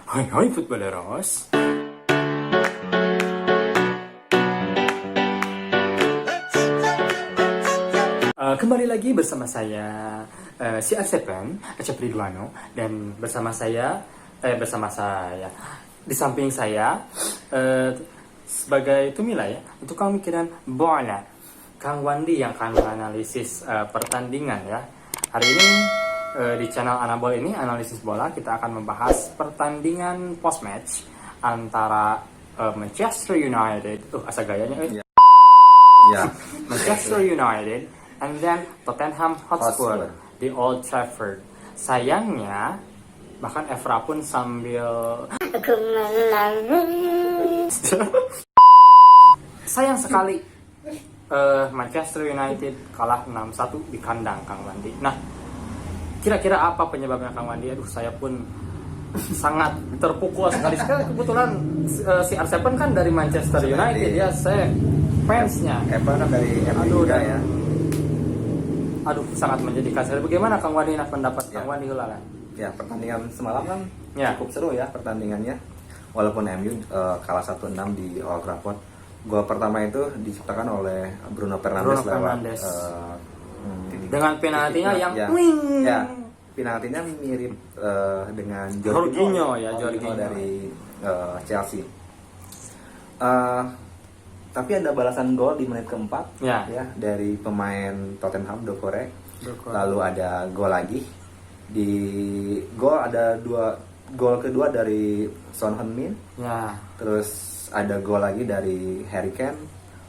Hai hai footballeros. Kembali lagi bersama saya CR7 Acep Ridwano, dan bersama saya di samping saya sebagai Tumila ya, untuk kamu mikiran bola, Kang Wandi yang akan menganalisis pertandingan ya. Hari ini di channel Anabol ini, analisis bola, kita akan membahas pertandingan post match antara Manchester United, asa gayanya Ya. Manchester United and then Tottenham Hotspur di Old Trafford. Sayangnya bahkan Evra pun sambil sayang sekali Manchester United kalah 6-1 di kandang, Kang Wandi. Nah, kira-kira apa penyebabnya, Kang Wandi? Aduh, saya pun sangat terpukul sekali. Kebetulan si R7 kan dari Manchester United ya, saya fansnya. Evan dari Aduh, juga ya. Aduh, sangat menjadikan saya. Bagaimana Kang Wandi pendapat Ya. Kang Wandi heula? Ya, pertandingan semalam kan Ya. cukup seru ya pertandingannya. Walaupun MU kalah 1-6 di Old Trafford. Gol pertama itu diciptakan oleh Bruno Fernandes lewat Dengan penaltinya yang wing. Ya, penaltinya mirip dengan Jorginho dari Chelsea. Tapi ada balasan gol di menit keempat ya dari pemain Tottenham Doucouré. Lalu ada gol lagi di ada gol kedua dari Son Heung-min. Ya. Terus ada gol lagi dari Harry Kane.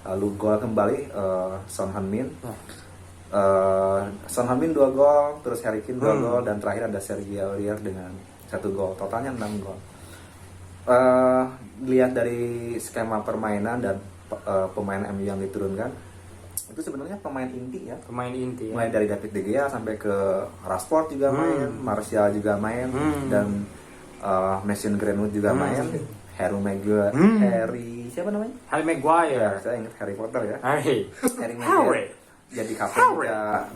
Lalu gol kembali Son Heung-min. Ya. Son Heung-min 2 gol, terus Harry Kane 2 gol, dan terakhir ada Sergio Aurier dengan 1 gol. Totalnya 6 gol. Lihat dari skema permainan dan pemain MU yang diturunkan, itu sebenarnya pemain inti ya. Pemain inti ya. Mulai dari David De Gea sampai ke Rashford juga main, Martial juga main, dan Mason Greenwood juga main. Harry Maguire, siapa namanya? Harry Maguire. Ya, saya ingat Harry Potter ya. Harry Maguire Harry. jadi kapten juga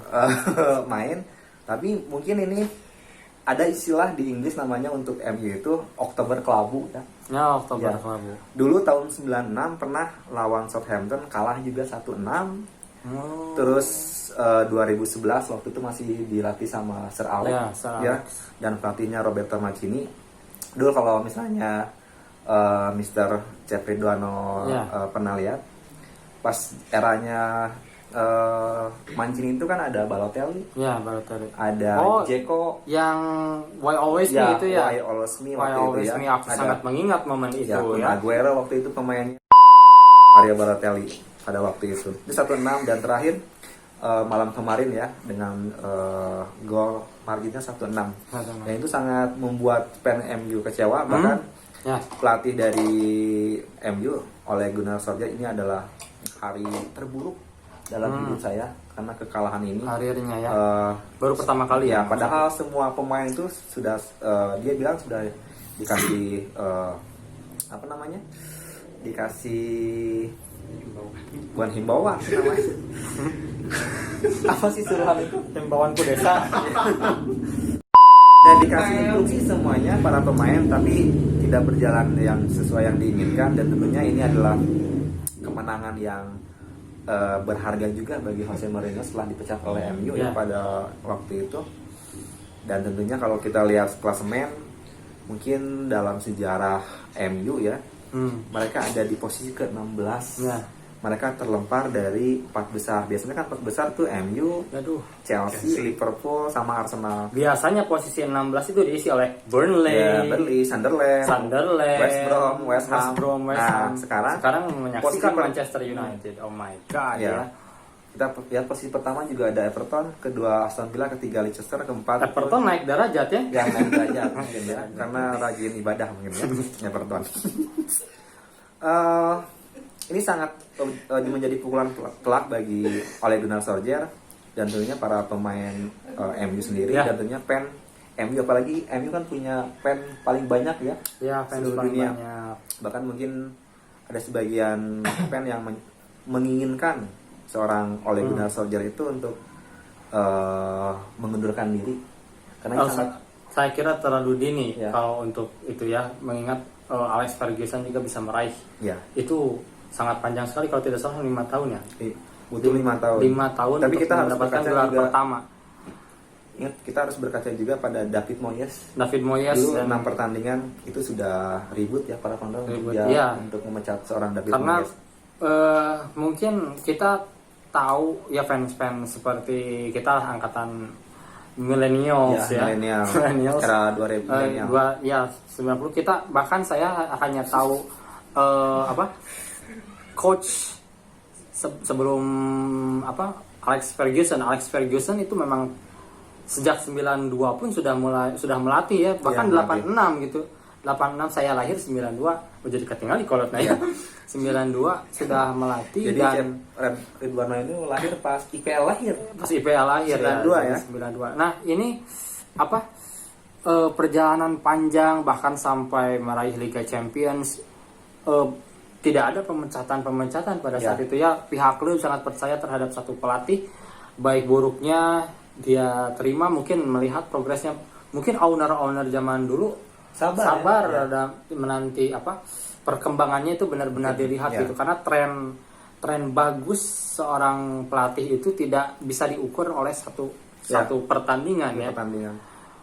main. Tapi mungkin ini ada istilah di Inggris namanya untuk MU itu Oktober Kelabu ya. Ya, Oktober Kelabu. Dulu tahun 96 pernah lawan Southampton kalah juga 1-6. Terus 2011 waktu itu masih dilatih sama Sir Alex Ya, Sir ya, Alex. dan pelatihnya Roberto Mancini. Dulu kalau misalnya Mr. Jeffrey Duano pernah lihat pas eranya Mancini itu kan ada Balotelli, Ya, Balotelli. ada Dzeko, yang Why Always Me itu ya. Why Always Me Why waktu Always itu ya. Me, aku sangat mengingat momen itu Kun ya. Aguero waktu itu pemainnya, Mario Balotelli pada waktu itu. Itu 1-6, dan terakhir malam kemarin ya dengan gol marginnya 1-6. Dan itu sangat membuat fan MU kecewa, bahkan pelatih dari MU oleh Gunnar Solskjaer, ini adalah hari terburuk dalam hidup saya karena kekalahan ini. Karirnya ya. Baru pertama kali ya. Padahal semua pemain itu sudah dia bilang sudah dikasih dikasih bukan himbauan namanya. Apa sih suruhan itu? Himbauan desa. Dan dikasih instruksi semuanya para pemain, tapi tidak berjalan yang sesuai yang diinginkan, dan tentunya ini adalah kemenangan yang berharga juga bagi Jose Mourinho setelah dipecat oleh MU ya pada waktu itu. Dan tentunya kalau kita lihat klasemen, mungkin dalam sejarah MU ya, mereka ada di posisi ke-16. Mereka terlempar dari 4 besar. Biasanya kan 4 besar tuh MU, Chelsea, Liverpool, sama Arsenal. Biasanya posisi 16 itu diisi oleh Burnley, Sunderland, West Ham. Nah, sekarang menyaksikan Manchester United. Oh my god ya. Kita lihat posisi pertama juga ada Everton, kedua Aston Villa, ketiga Leicester, keempat Everton naik derajat ya. Yang naik derajat mungkin ya, karena rajin ibadah mungkin ya Everton. Ini sangat menjadi pukulan telak bagi Ole Gunnar Solskjaer dan tentunya para pemain MU sendiri, dan tentunya fan MU, apalagi MU kan punya fan paling banyak ya, fans seluruh paling dunia. banyak. Bahkan mungkin ada sebagian fan yang menginginkan seorang Ole Gunnar Solskjaer itu untuk mengundurkan diri karena ini sangat Saya kira terlalu dini Ya. kalau untuk itu ya, mengingat Alex Ferguson juga bisa meraih. Ya. Itu sangat panjang sekali kalau tidak salah 5 tahun ya. Butuh 5 tahun. 5 tahun Tapi untuk kita harus mendapatkan berkaca gelar juga. pertama. Ingat, kita harus berkaca juga pada David Moyes. David Moyes Dulu dan 6 pertandingan itu sudah ribut ya para founder Ribut, untuk, iya. untuk memecat seorang David karena Moyes. mungkin kita tahu ya fans-fans seperti kita angkatan millennials ya. Milenial. Era 2000 milenial. 90 kita, bahkan saya hanya tahu coach sebelum Alex Ferguson itu memang sejak 92 pun sudah melatih ya, bahkan Iya, 86 gitu. 86 saya lahir 92, jadi ketinggalan di kolot ya. 92 sudah melatih. Jadi dan Ridwan itu lahir pas IPL lahir. pas IPA lahir 92 ya. 92. Nah, ini perjalanan panjang bahkan sampai meraih Liga Champions, tidak ada pemecatan pada saat Ya. itu ya. Pihak klub sangat percaya terhadap satu pelatih, baik buruknya dia terima, mungkin melihat progresnya. Mungkin owner zaman dulu sabar ya. dan menanti perkembangannya itu benar-benar dilihat Ya. gitu, karena tren bagus seorang pelatih itu tidak bisa diukur oleh satu pertandingan ya. Pertandingan.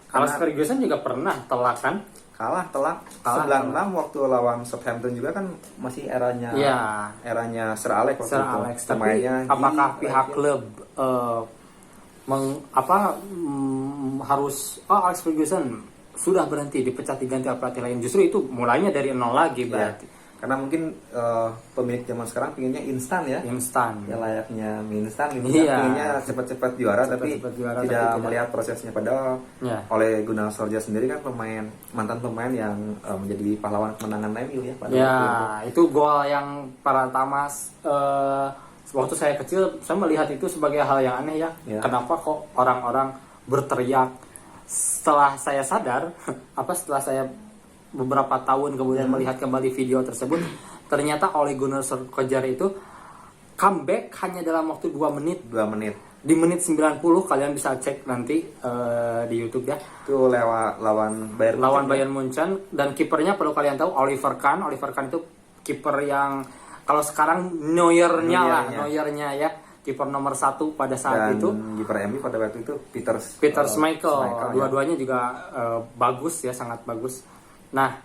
Alex Karena Ferguson juga pernah telak kan? kalah 96 waktu lawan Southampton juga kan masih eranya Iya. eranya Sir Alex waktu Sir itu. Alex, tapi Pemainnya apakah gila, pihak ya. klub harus Alex Ferguson sudah berhenti, dipecat, diganti oleh pelatih lain? Justru itu mulainya dari nol lagi Iya. berarti. Karena mungkin pemilik zaman sekarang pinginnya instan ya. Instan. Ya layaknya mie instan gitu. Iya. Pinginnya cepat-cepat juara Cepat-cepat tapi juara, tidak tapi tidak. melihat prosesnya. Padahal Ya. oleh Gunnar Solskjaer sendiri kan mantan pemain yang menjadi pahlawan kemenangan MU ya pada waktu itu. Ya, itu gol yang pertama waktu saya kecil, saya melihat itu sebagai hal yang aneh ya. Ya. Kenapa kok orang-orang berteriak? Setelah saya sadar, setelah saya beberapa tahun kemudian melihat kembali video tersebut, ternyata Ole Gunnar Solskjaer itu comeback hanya dalam waktu 2 menit. 2 menit. Di menit 90, kalian bisa cek nanti di YouTube ya. Itu lawan Bayern Lawan Munchen, Bayern Munchen, dan kipernya perlu kalian tahu Oliver Kahn. Oliver Kahn itu kiper yang kalau sekarang Neuer-nya ya, kiper nomor 1 pada saat dan itu. kiper MU pada waktu itu Peter Schmeichel. ya. Dua-duanya juga bagus ya, sangat bagus. Nah,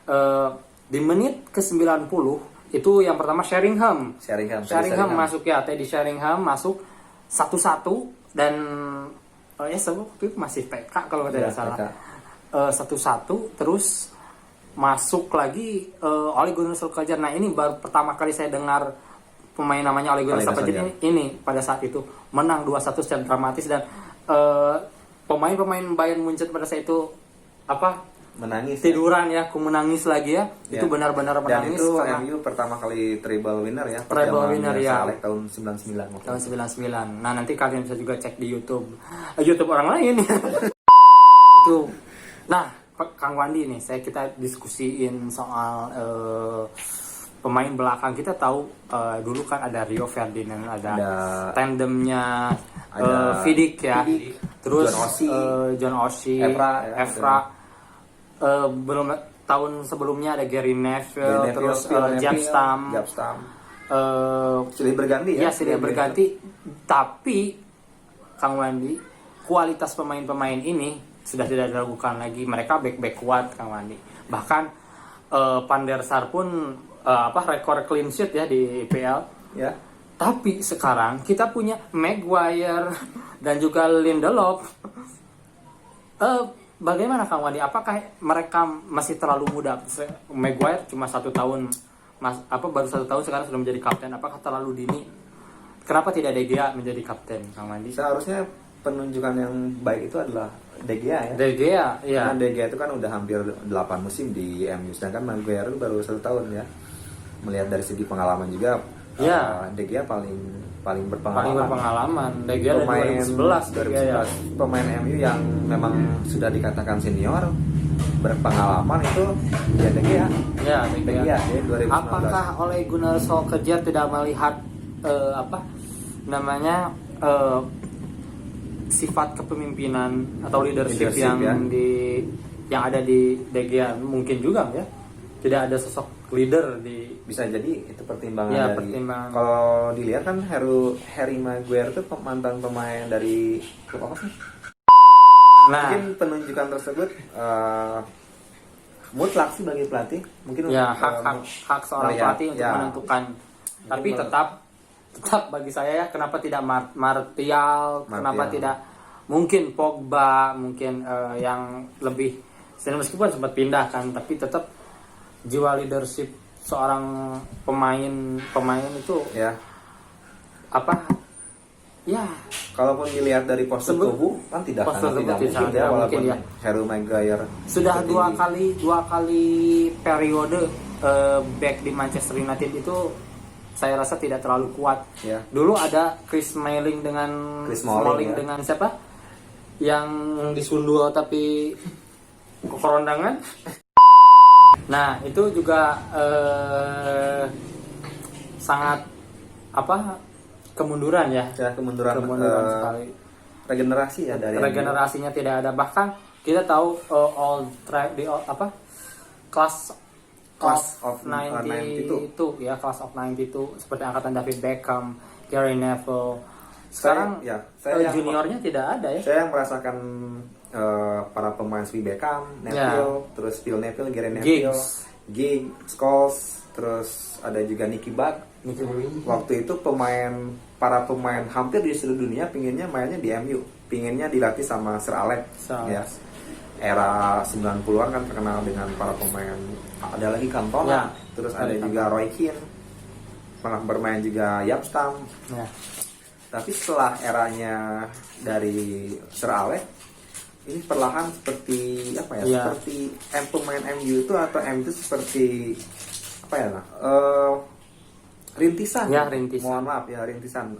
di menit ke-90 itu yang pertama Sheringham masuk ya, Teddy Sheringham masuk 1-1, dan waktu itu masih PK kalau tidak salah. 1-1, terus masuk lagi Ole Gunnar Solskjaer. Nah, ini baru pertama kali saya dengar pemain namanya Ole Gunnar Solskjaer ini pada saat itu menang 2-1 secara dramatis, dan pemain-pemain Bayern Munchen pada saat itu menangis tiduran ya, aku menangis lagi ya. Itu benar-benar dan menangis itu karena MU pertama kali treble winner ya, treble winner ya, Alex tahun 99 waktu tahun itu. 99. Nah, nanti kalian bisa juga cek di YouTube orang lain itu. Nah, Kang Wandi nih, kita diskusiin soal pemain belakang. Kita tahu dulu kan ada Rio Ferdinand, ada tandemnya Vidic ya, terus John Oshie, Evra. Belum tahun sebelumnya ada Gary Neville, terus Jaap Stam. Silih berganti ya. Silih berganti. Tapi Kang Wandi, kualitas pemain-pemain ini sudah tidak diragukan lagi. Mereka back kuat, Kang Wandi. Bahkan Van der Sar pun rekor clean sheet ya di IPL. Ya. Tapi sekarang kita punya Maguire dan juga Lindelof. Bagaimana Kang Wandi? Apakah mereka masih terlalu muda? Maguire cuma 1 tahun, baru 1 tahun sekarang sudah menjadi kapten. Apakah terlalu dini? Kenapa tidak De Gea menjadi kapten, Kang Wandi? Seharusnya penunjukan yang baik itu adalah De Gea ya. De Gea, ya. Karena De Gea itu kan udah hampir 8 musim di MU, sedangkan Maguire itu baru 1 tahun ya. Melihat dari segi pengalaman juga, De Gea paling berpengalaman. De Gea dari 2011. Pemain MU yang memang sudah dikatakan senior, berpengalaman itu ya De Gea. Ya, De Gea. 2019. Apakah Ole Gunnar Solskjaer tidak melihat sifat kepemimpinan atau leadership yang ya. yang ada di De Gea, mungkin juga ya tidak ada sosok leader di. Bisa jadi itu pertimbangan Ya, dari. pertimbangan. Kalau dilihat kan Harry Maguire itu mantan pemain dari klub apa sih? Nah, Mungkin penunjukan tersebut mutlak sih bagi pelatih. Mungkin ya untuk, hak seorang melihat, pelatih untuk ya. menentukan. Tapi Mungkin tetap bagi saya ya, kenapa tidak Martial, kenapa Martial. tidak mungkin Pogba, mungkin yang lebih, meskipun sempat pindah kan, tapi tetap jiwa leadership seorang pemain itu ya. apa ya, Kalaupun dilihat dari postur Sebut- tubuh kan tidak postur sangat tubuh tidak mungkin tidak ya, walaupun mungkin ya. Harry Maguire sudah tertinggi. dua kali periode back di Manchester United itu saya rasa tidak terlalu kuat. Ya. Dulu ada Chris Smalling dengan Chris Smalling, ya. dengan siapa? Yang disundul tapi kerondangan. Nah, itu juga sangat apa? Kemunduran ya. Ya, kemunduran Sekali. regenerasi ya dari Regenerasinya tidak ada. Bahkan kita tahu class of 92 ya, class of 92 seperti angkatan David Beckham, Gary Neville. Sekarang saya juniornya tidak ada ya. Saya yang merasakan para pemain seperti Beckham, Neville, terus Phil Neville, Gary Neville, Giggs, Scholes, terus ada juga Nicky Butt. Waktu itu para pemain hampir di seluruh dunia pinginnya mainnya di MU, pinginnya dilatih sama Sir Alex. Ya. Era 90-an kan terkenal dengan para pemain, ada lagi Cantona, Ya, terus ada juga Roy Keane, pernah bermain juga Jaap Stam. Ya. Tapi setelah eranya dari Sir Alex, ini perlahan seperti apa ya? Ya. Seperti pemain MU itu atau MU itu seperti apa ya? Rintisan. Ya, rintisan. Mohon maaf ya, rintisan.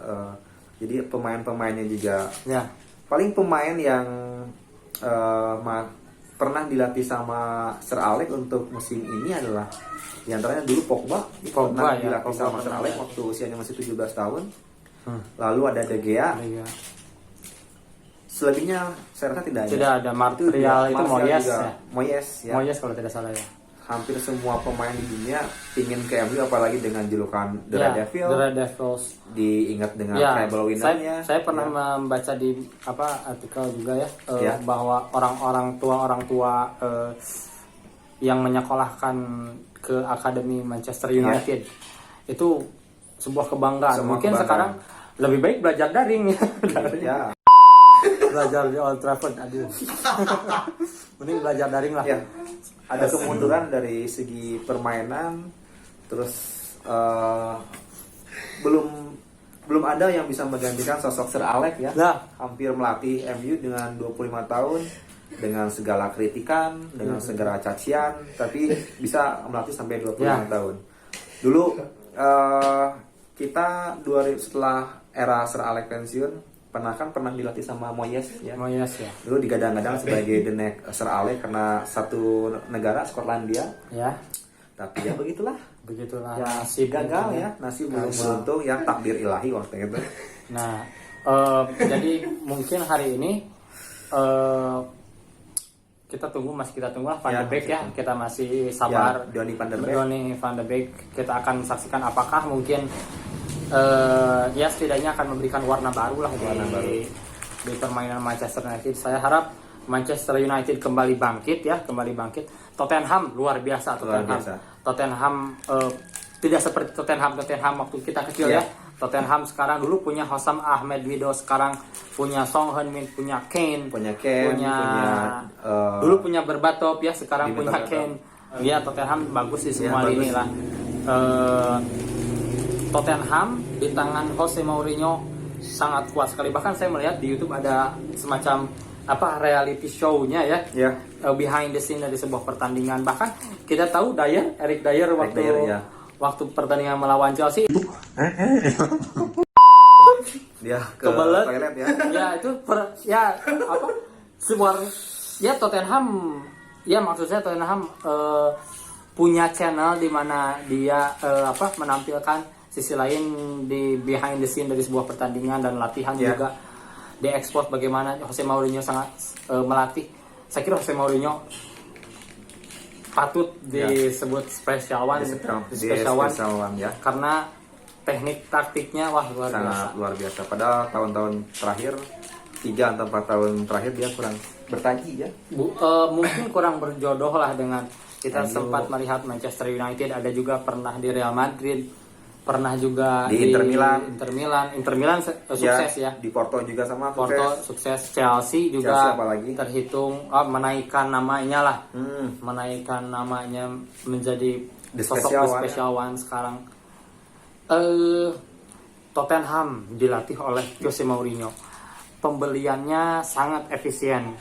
Jadi pemain-pemainnya juga Ya. paling pemain yang pernah dilatih sama Sir Alex untuk musim ini adalah diantaranya dulu Pogba pernah ya, dilatih Pogba sama Sir pernah. Alex waktu usianya masih 17 tahun. Lalu ada De Gea. Ya. Selebihnya saya rasa tidak ada. Tidak ada. Martial itu Moyes juga. ya. Moyes ya. Moyes kalau tidak salah ya. Hampir semua pemain di dunia pingin ke MU, apalagi dengan julukan The Ya, Red Devil. The Red Devils. Diingat dengan Ya, treble winner-nya. saya pernah Ya. membaca di artikel juga ya, Ya. bahwa orang tua yang menyekolahkan ke akademi Manchester United itu sebuah kebanggaan. Sebuah Mungkin kebanggaan. sekarang lebih baik belajar daring ya. Ya. Belajar di Old Trafford, aduh. Mending belajar daring lah. Ya. Ada kemunduran dari segi permainan, terus belum ada yang bisa menggantikan sosok Sir Alex ya. Nah. Hampir melatih MU dengan 25 tahun, dengan segala kritikan, dengan segala cacian, tapi bisa melatih sampai 25 tahun. Dulu kita setelah era Sir Alex pensiun, pernah dilatih sama Moyes ya. Moyes ya. Dulu digadang-gadang sebagai the next Sir Alex karena satu negara Skotlandia. Ya. Tapi ya begitulah. Begitulah. Ya nasib gagal ya, nasib belum beruntung ya, takdir ilahi waktu itu. Nah, jadi mungkin hari ini kita tunggu lah Van de Beek ya. Kita masih sabar. Ya, Donny van de Beek. Donny van de Beek, kita akan saksikan apakah mungkin ya setidaknya akan memberikan warna baru lah di permainan Manchester United. Saya harap Manchester United kembali bangkit. Tottenham luar biasa. Tottenham tidak seperti Tottenham waktu kita kecil ya. Tottenham sekarang dulu punya Hossam Ahmed Mido, sekarang punya Song Heung-min, punya Kane, dulu punya Berbatov ya, sekarang punya Kane. Ya, Tottenham bagus di semua lini lah. Tottenham di tangan Jose Mourinho sangat kuat sekali. Bahkan saya melihat di YouTube ada semacam reality show-nya ya. Behind the scene dari sebuah pertandingan. Bahkan kita tahu Eric Dyer waktu pertandingan melawan Chelsea dia ke kebelet toilet ya. Ya itu Tottenham ya, maksud saya Tottenham punya channel di mana dia menampilkan sisi lain di behind the scene dari sebuah pertandingan dan latihan juga diekspos bagaimana Jose Mourinho sangat melatih. Saya kira Jose Mourinho patut disebut special one, Special one ya. karena teknik taktiknya wah luar biasa. Sangat luar biasa. Padahal tahun-tahun terakhir 3 atau 4 tahun terakhir dia kurang bertaji ya. Mungkin kurang berjodoh lah dengan kita MU. sempat melihat Manchester United, ada juga pernah di Real Madrid, pernah juga Di Inter Milan. Inter Milan sukses ya. Di Porto juga sama Porto sukses, Chelsea juga Chelsea apalagi. terhitung menaikkan namanya lah, Hmm. menaikkan namanya menjadi The sosok special the one. special one sekarang. Tottenham dilatih oleh Jose Mourinho. Pembeliannya sangat efisien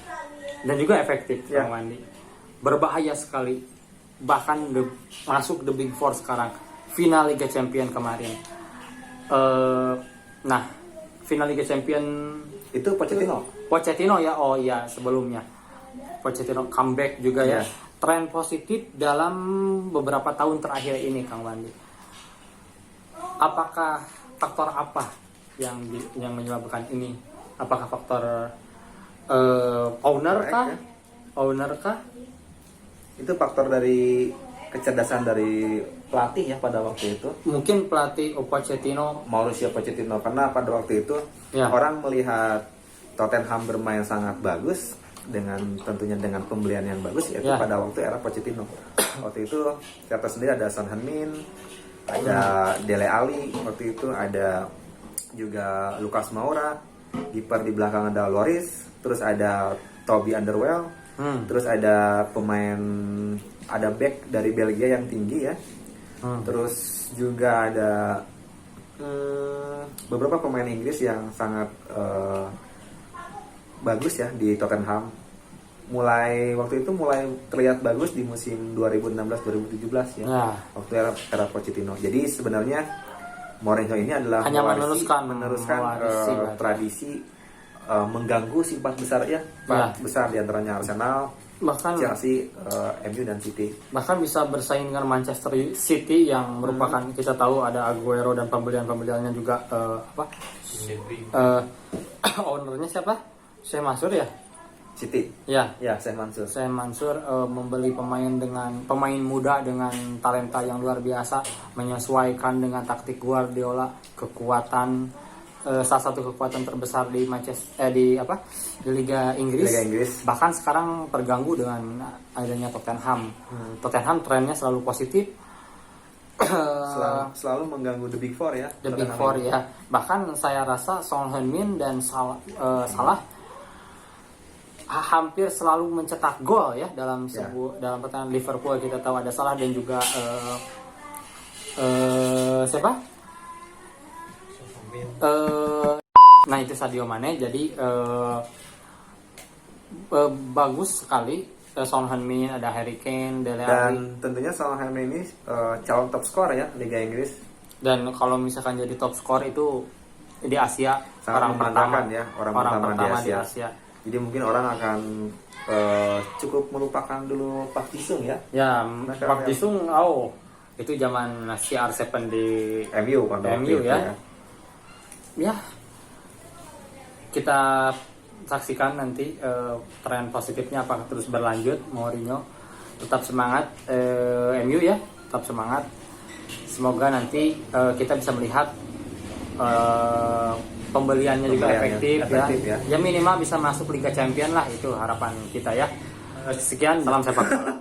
dan juga efektif, Ya. Bang Wandi. Berbahaya sekali. Bahkan masuk the Big Four sekarang. Final Liga Champion kemarin. Nah, final Liga Champion Itu Pochettino ya, oh ya sebelumnya Pochettino comeback juga ya. Ya. Tren positif dalam beberapa tahun terakhir ini, Kang Wandi. Apakah faktor apa yang menyebabkan ini? Apakah faktor owner kah? Ya. Owner kah? Itu faktor dari kecerdasan dari pelatih ya pada waktu itu. Mungkin pelatih Pochettino. Mauricio Pochettino, karena pada waktu itu Ya. orang melihat Tottenham bermain sangat bagus tentunya dengan pembelian yang bagus, yaitu Ya. pada waktu era Pochettino. Waktu itu kata sendiri ada Son Heung-min, ada Dele Alli, waktu itu ada juga Lucas Moura, kiper di belakang ada Lloris, terus ada Toby Alderweireld, terus ada ada back dari Belgia yang tinggi ya. Terus juga ada beberapa pemain Inggris yang sangat bagus ya di Tottenham. Waktu itu mulai terlihat bagus di musim 2016-2017 ya. Ya. Waktu era Pochettino. Jadi sebenarnya Mourinho ini adalah Hanya mewarisi mewarisi, tradisi mengganggu si empat besar ya. Empat besar diantaranya Arsenal, Bahkan Chelsea, MU dan City. bisa bersaing dengan Manchester City yang merupakan kita tahu ada Aguero dan pembeliannya juga ownernya siapa? Sheikh Mansur ya? City. Ya. Ya, Sheikh Mansur. Sheikh Mansur membeli pemain muda dengan talenta yang luar biasa, menyesuaikan dengan taktik Guardiola, kekuatan salah satu kekuatan terbesar di di Liga Inggris. Liga Inggris. Bahkan sekarang terganggu dengan adanya Tottenham. Tottenham trennya selalu positif. Selalu mengganggu The Big Four ya. The Big Four ya. Bahkan saya rasa Son Heung-min dan Salah hampir selalu mencetak gol ya dalam dalam pertandingan Liverpool. Kita tahu ada Salah dan juga siapa? Nah itu Sadio Mane. Jadi bagus sekali. Son Heung-min, ada Harry Kane, Dele Alli. Dan tentunya Son Heung-min ini calon top skor ya Liga Inggris. Dan kalau misalkan jadi top skor itu di Asia, Sangat membanggakan ya, orang pertama di Asia. Jadi mungkin orang akan cukup melupakan dulu Park Ji-sung ya. Ya, Park Ji-sung, itu zaman CR7 di MU pada waktu MU itu ya. Ya, kita saksikan nanti tren positifnya apakah terus berlanjut. Mourinho tetap semangat, MU ya tetap semangat. Semoga nanti kita bisa melihat pembeliannya juga efektif ya. Ya minimal bisa masuk Liga Champion lah, itu harapan kita ya. Sekian, salam sepak bola.